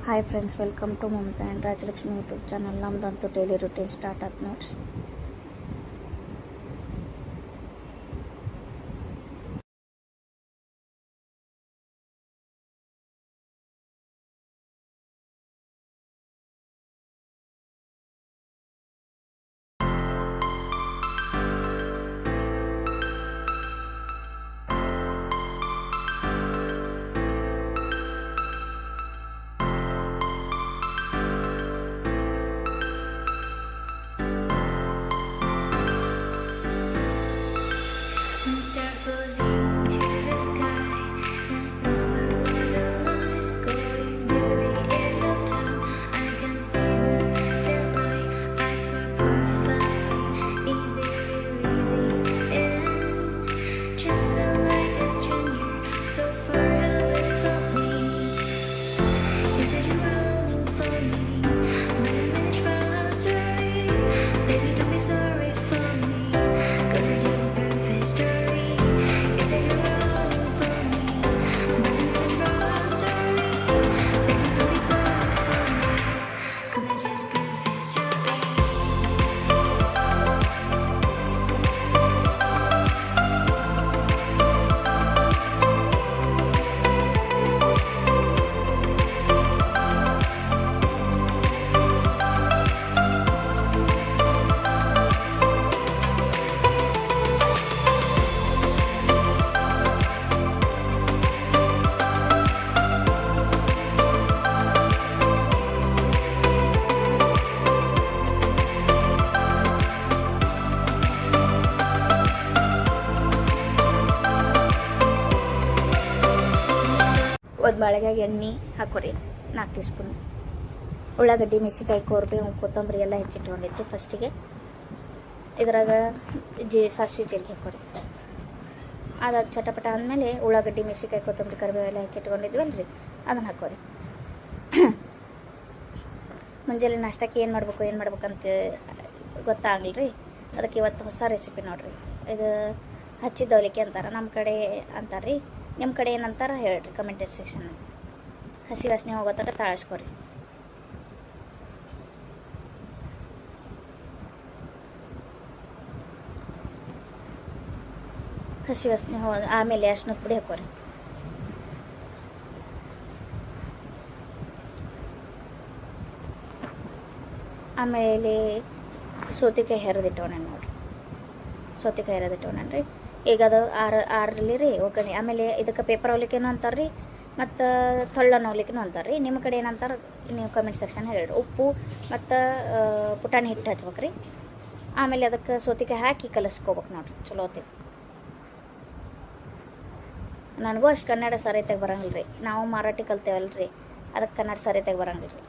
Hi friends, welcome to Mamata and Rajalakshmi YouTube channel. ನಮ್ಮದಂತೂ daily routine start ಆಯ್ತು ನೋಡ್ರಿ. ಒಂದು ಬಾಳೆಗಾಯಿ ಎಣ್ಣೆ ಹಾಕೋರಿ, 4 ಟೀ ಸ್ಪೂನ್ ಉಳ್ಳಾಗಡ್ಡಿ, ಮೆಣಸಿನ್ಕಾಯಿ, ಕೊರ್ಬೇವು, ಕೊತ್ತಂಬರಿ ಎಲ್ಲ ಹೆಚ್ಚಿಟ್ಕೊಂಡಿದ್ದು. ಫಸ್ಟಿಗೆ ಇದ್ರಾಗ ಸಾಸಿವೆ ಜೀರಿಗೆ ಹಾಕೋರಿ. ಅದು ಚಟಪಟ ಆದಮೇಲೆ ಉಳ್ಳಾಗಡ್ಡಿ, ಮೆಣಸಿನ್ಕಾಯಿ, ಕೊತ್ತಂಬರಿ, ಕರಿಬೇವು ಎಲ್ಲ ಹೆಚ್ಚಿಟ್ಕೊಂಡಿದ್ವಲ್ಲ ರೀ, ಅದನ್ನು ಹಾಕೋರಿ. ಮುಂಜಾನೆ ನಾಷ್ಟಕ್ಕೆ ಏನು ಮಾಡ್ಬೇಕಂತ ಗೊತ್ತಾಗಲಿ ರೀ. ಅದಕ್ಕೆ ಇವತ್ತು ಹೊಸ ರೆಸಿಪಿ ನೋಡಿರಿ. ಇದು ಹಚ್ಚಿದ ಅವಲಿಕ್ಕಿ ಅಂತಾರೆ, ನಮ್ಮ ಕಡೆ ಅಂತಾರೆ ರೀ. ನಿಮ್ಮ ಕಡೆ ಏನಂತಾರೆ ಹೇಳ್ರಿ ಕಮೆಂಟ್ ಸೆಕ್ಷನ್. ಹಸಿ ವಾಸನೆ ಹೋಗೋ ಥರ ತಾಳಿಸ್ಕೊರಿ. ಹಸಿ ವಾಸನೆ ಆಮೇಲೆ ಅರ್ಶಿನದ ಪುಡಿ ಹಾಕೋರಿ. ಆಮೇಲೆ ಸೌತೆಕಾಯಿ ಹೆರದಿಟ್ಟವಣ್ಣ ನೋಡಿರಿ. ಸೌತೆಕಾಯಿ ಹೆರದಿಟ್ಟವಣ್ರಿ. ಈಗ ಅದು ಆರಲ್ಲಿ ರೀ ಒಗ್ಗರಣೆ. ಆಮೇಲೆ ಇದಕ್ಕೆ ಪೇಪರ್ ಅವಲಿಕೆನೂ ಅಂತಾರೆ ರೀ, ಮತ್ತು ತೊಳ್ಳನ ಅವಲಿಕೆನೂ ಅಂತಾರೆ ರೀ. ನಿಮ್ಮ ಕಡೆ ಏನಂತಾರೆ ನೀವು ಕಮೆಂಟ್ ಸೆಕ್ಷನ್ ಹೇಳಿರಿ. ಉಪ್ಪು ಮತ್ತು ಪುಟಾಣಿ ಹಿಟ್ಟು ಹಚ್ಬೇಕು ರೀ. ಆಮೇಲೆ ಅದಕ್ಕೆ ಸೌತೆಕಾಯಿ ಹಾಕಿ ಕಲಿಸ್ಕೋಬೇಕು ನೋಡಿರಿ. ಚಲೋ ಹೊತ್ತಿಗೆ. ನನಗೂ ಅಷ್ಟು ಕನ್ನಡ ಸರಿಯಾಗಿ ಬರೋಂಗಿಲ್ಲ ರೀ. ನಾವು ಮರಾಠಿ ಕಲ್ತೇವಲ್ಲ ರೀ, ಅದಕ್ಕೆ ಕನ್ನಡ ಸರಿಯಾಗಿ ಬರೋಂಗಿಲ್ಲ ರೀ.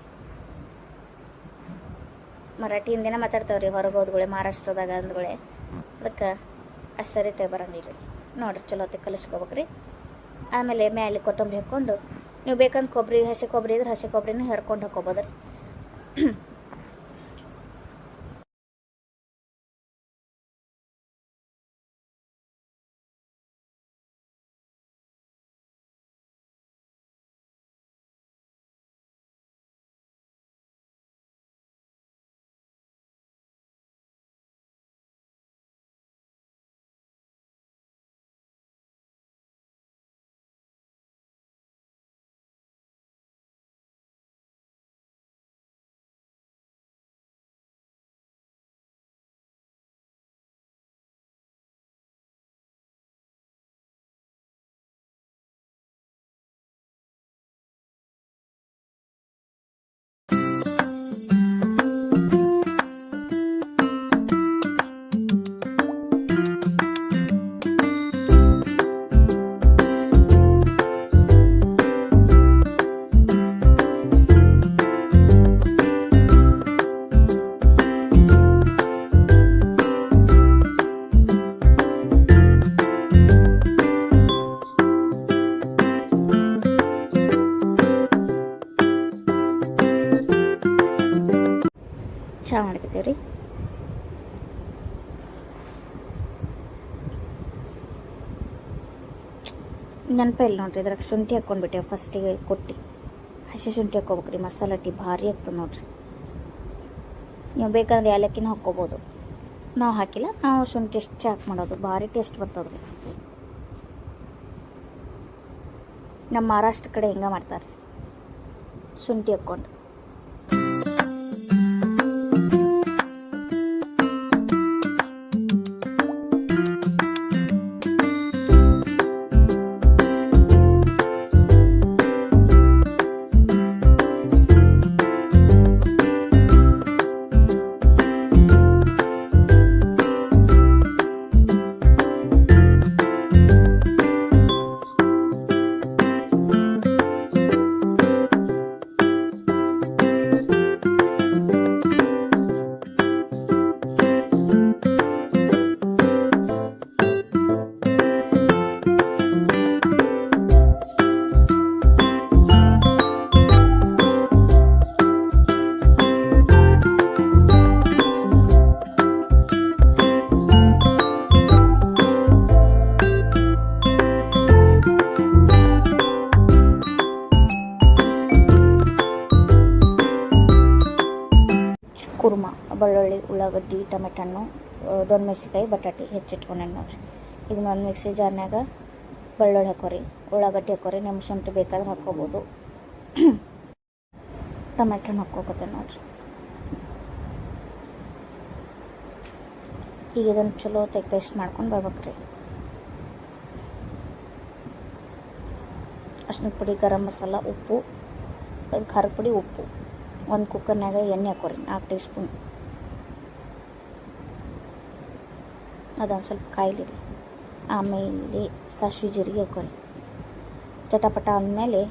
ಮರಾಠಿ ಹಿಂದಿನ ಮಾತಾಡ್ತೇವೆ ರೀ ಹೊರಗೆ ಹೋದ್ಗಳೇ, ಮಹಾರಾಷ್ಟ್ರದಾಗ ಅಂದ್ಗಳೇ. ಅದಕ್ಕೆ ಅಷ್ಟು ಸರಿಯಾಗಿ ಬರೋಂಗಿಲ್ಲ ರೀ. ನೋಡಿರಿ ಚಲೋ ಹೊತ್ತಿಗೆ ಕಲಿಸ್ಕೋಬೇಕು ರೀ. ಆಮೇಲೆ ಮೇಲೆ ಕೊತ್ತಂಬರಿ ಹಾಕ್ಕೊಂಡು, ನೀವು ಬೇಕಂದ್ರೆ ಹಸಿ ಕೊಬ್ಬರಿ ಇದ್ರೆ ಹಸಿ ಕೊಬ್ಬರಿನೂ ಹೆರ್ಕೊಂಡು ಹಾಕ್ಕೋಬೋದು ರೀ. ಚಹಾ ಮಾಡ್ಕೊತೀವಿ ರೀ. ನೆನಪೇ ಇಲ್ಲ ನೋಡ್ರಿ. ಇದ್ರಾಗ ಶುಂಠಿ ಹಾಕ್ಕೊಂಡ್ಬಿಟ್ಟೆವು ಫಸ್ಟಿಗೆ ಕೊಟ್ಟು ಹಸಿ ಶುಂಠಿ ಹಾಕ್ಕೋಬೇಕ್ರಿ. ಮಸಾಲೆ ಟೀ ಭಾರಿ ಆಗ್ತದೆ ನೋಡಿರಿ. ನೀವು ಬೇಕಂದ್ರೆ ಏಲಕ್ಕಿನ ಹಾಕ್ಕೋಬೋದು. ನಾವು ಹಾಕಿಲ್ಲ, ನಾವು ಶುಂಠಿ ಅಷ್ಟೇ ಹಾಕಿ ಮಾಡೋದು. ಭಾರಿ ಟೇಸ್ಟ್ ಬರ್ತದೆ ರೀ. ನಮ್ಮ ಮಹಾರಾಷ್ಟ್ರ ಕಡೆ ಹಿಂಗೆ ಮಾಡ್ತಾರೆ, ಶುಂಠಿ ಹಾಕ್ಕೊಂಡು. ಕುರ್ಮ, ಬೆಳ್ಳುಳ್ಳಿ, ಉಳ್ಳಾಗಡ್ಡಿ, ಟೊಮೆಟೊ ಹಣ್ಣು, ದೊಣ್ಣೆ ಮೆಣಸಿನ್ಕಾಯಿ, ಬಟಾಟೆ ಹೆಚ್ಚಿಟ್ಕೊಂಡೆ ನೋಡಿರಿ. ಇದನ್ನ ಒಂದು ಮಿಕ್ಸಿ ಜಾರ್ನಾಗ ಬೆಳ್ಳುಳ್ಳಿ ಹಾಕೋರಿ, ಉಳ್ಳಾಗಡ್ಡಿ ಹಾಕೋರಿ, ನಿಮ್ಮ ಶುಂಠಿ ಬೇಕಾದ್ರೆ ಹಾಕ್ಕೋಬೋದು. ಟೊಮೆಟೊ ಹಣ್ಣು ಹಾಕ್ಕೋಕತ್ತೆ ನೋಡಿರಿ. ಈಗ ಇದನ್ನು ಚಲೋ ತೆಗೆ ಪೇಸ್ಟ್ ಮಾಡ್ಕೊಂಡು ಬರ್ಬೇಕ್ರಿ. ಅರ್ಶಿನ ಪುಡಿ, ಗರಂ ಮಸಾಲ, ಉಪ್ಪು, ಖಾರದ ಪುಡಿ, ಉಪ್ಪು. ಒಂದು ಕುಕ್ಕರ್ನಾಗ ಎಣ್ಣೆ ಹಾಕೋರಿ 4 ಟೀ ಸ್ಪೂನ್. ಅದೊಂದು ಸ್ವಲ್ಪ ಕಾಯ್ಲಿರಿ. ಆಮೇಲೆ ಸಾಸಿವೆ ಜೀರಿಗೆ ಹಾಕೋರಿ. ಚಟಪಟ ಅಂದಮೇಲೆ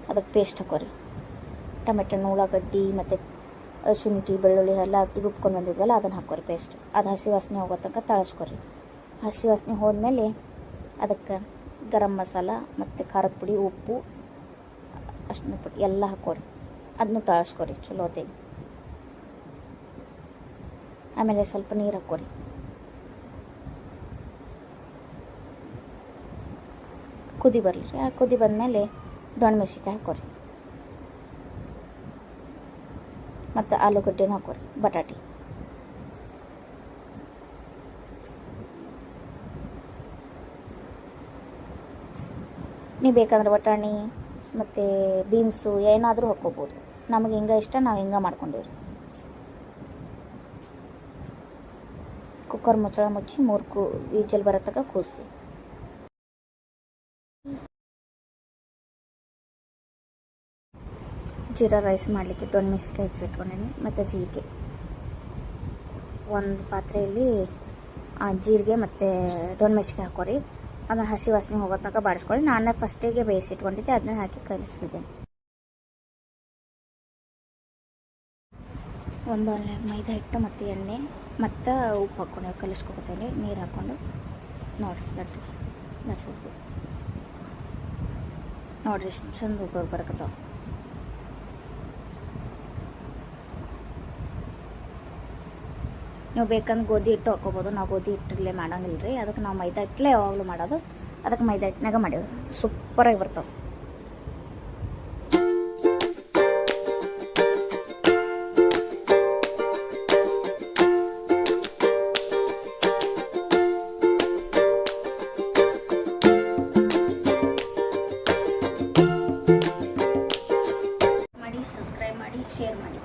ಅದಕ್ಕೆ ಪೇಸ್ಟ್ ಹಾಕೋರಿ. ಟೊಮೆಟೊ ಹಣ್ಣು, ಉಳ್ಳಾಗಡ್ಡಿ ಮತ್ತು ಶುಂಠಿ, ಬೆಳ್ಳುಳ್ಳಿ ಎಲ್ಲ ಹಾಕಿ ರುಬ್ಕೊಂಡು ಬಂದಿದ್ವಲ್ಲ ಅದನ್ನು ಹಾಕೋರಿ ಪೇಸ್ಟ್. ಅದು ಹಸಿ ವಾಸನೆ ಹೋಗೋ ತನಕ ತಾಳಿಸ್ಕೊರಿ. ಹಸಿ ವಾಸನೆ ಹೋದ್ಮೇಲೆ ಅದಕ್ಕೆ ಗರಂ ಮಸಾಲ ಮತ್ತು ಖಾರದ ಪುಡಿ, ಉಪ್ಪು, ಅರ್ಶಿನ ಪುಡಿ ಎಲ್ಲ ಹಾಕೋರಿ. ಅದನ್ನು ತಾಳಿಸ್ಕೊರಿ ಚಲೋ ಹೊತ್ತಿಗೆ. ಆಮೇಲೆ ಸ್ವಲ್ಪ ನೀರು ಹಾಕ್ಕೊರಿ. ಕುದಿ ಬರಲಿ. ಆ ಕುದಿ ಬಂದಮೇಲೆ ದೊಣ್ಣೆ ಮೆಣಸಿನ್ಕಾಯಿ ಹಾಕ್ಕೊರಿ ಮತ್ತು ಆಲೂಗಡ್ಡೆನೂ ಹಾಕ್ಕೊರಿ, ಬಟಾಟೆ. ನೀವು ಬೇಕಂದ್ರೆ ಬಟಾಣಿ ಮತ್ತು ಬೀನ್ಸು ಏನಾದರೂ ಹಾಕ್ಕೋಬೋದು. ನಮಗೆ ಹಿಂಗೆ ಇಷ್ಟ, ನಾವು ಹಿಂಗೆ ಮಾಡ್ಕೊಂಡೀವಿ. ಕುಕ್ಕರ್ ಮುಚ್ಚಳ ಮುಚ್ಚಿ 3 ವಿಜಲ್ ಬರೋ ತನಕ ಕೂರಿಸಿ. ಜೀರಾ ರೈಸ್ ಮಾಡಲಿಕ್ಕೆ ದೊಣ್ಣೆ ಮೆಣಸಿನ್ಕಾಯಿ ಹೆಚ್ಚಿಟ್ಕೊಂಡೀನಿ ಮತ್ತು ಜೀರಿಗೆ. ಒಂದು ಪಾತ್ರೆಯಲ್ಲಿ ಜೀರಿಗೆ ಮತ್ತು ದೊಣ್ಣೆ ಮೆಣಸಿನ್ಕಾಯಿ ಹಾಕೋರಿ. ಅದನ್ನು ಹಸಿ ವಾಸನೆ ಹೋಗೋ ತನಕ ಬಾಡಿಸ್ಕೊಳ್ಳಿ. ನಾನೇ ಫಸ್ಟಿಗೆ ಬೇಯಿಸಿಟ್ಕೊಂಡಿದ್ದೆ, ಅದನ್ನ ಹಾಕಿ ಕಲಿಸ್ತಿದ್ದೇನೆ. ಒಂದು ಬೌಲ್ನಾಗ ಮೈದಾ ಹಿಟ್ಟು ಮತ್ತು ಎಣ್ಣೆ ಮತ್ತು ಉಪ್ಪು ಹಾಕ್ಕೊಂಡು ಕಲಿಸ್ಕೊತೀನಿ. ನೀರು ಹಾಕ್ಕೊಂಡು ನೋಡಿರಿ ಲಟ್ಸಿರ್ತೀವಿ ನೋಡಿರಿ ಎಷ್ಟು ಚಂದ ಉಪಯೋಗ ಬರಕತ್ತಾವ. ನೀವು ಬೇಕಂದ್ರೆ ಗೋಧಿ ಹಿಟ್ಟು ಹಾಕ್ಕೋಬೋದು. ನಾವು ಗೋಧಿ ಹಿಟ್ಟಲ್ಲೇ ಮಾಡೋಂಗಿಲ್ಲ ರೀ, ಅದಕ್ಕೆ ನಾವು ಮೈದಾ ಹಿಟ್ಟಲ್ಲೇ ಯಾವಾಗಲೂ ಮಾಡೋದು. ಅದಕ್ಕೆ ಮೈದಾ ಹಿಟ್ಟಿನಾಗ ಮಾಡಿದ್ರು ಸೂಪರಾಗಿ ಬರ್ತಾವೆ. ಸಬ್ಸ್ಕ್ರೈಬ್ ಮಾಡಿ, ಶೇರ್ ಮಾಡಿ.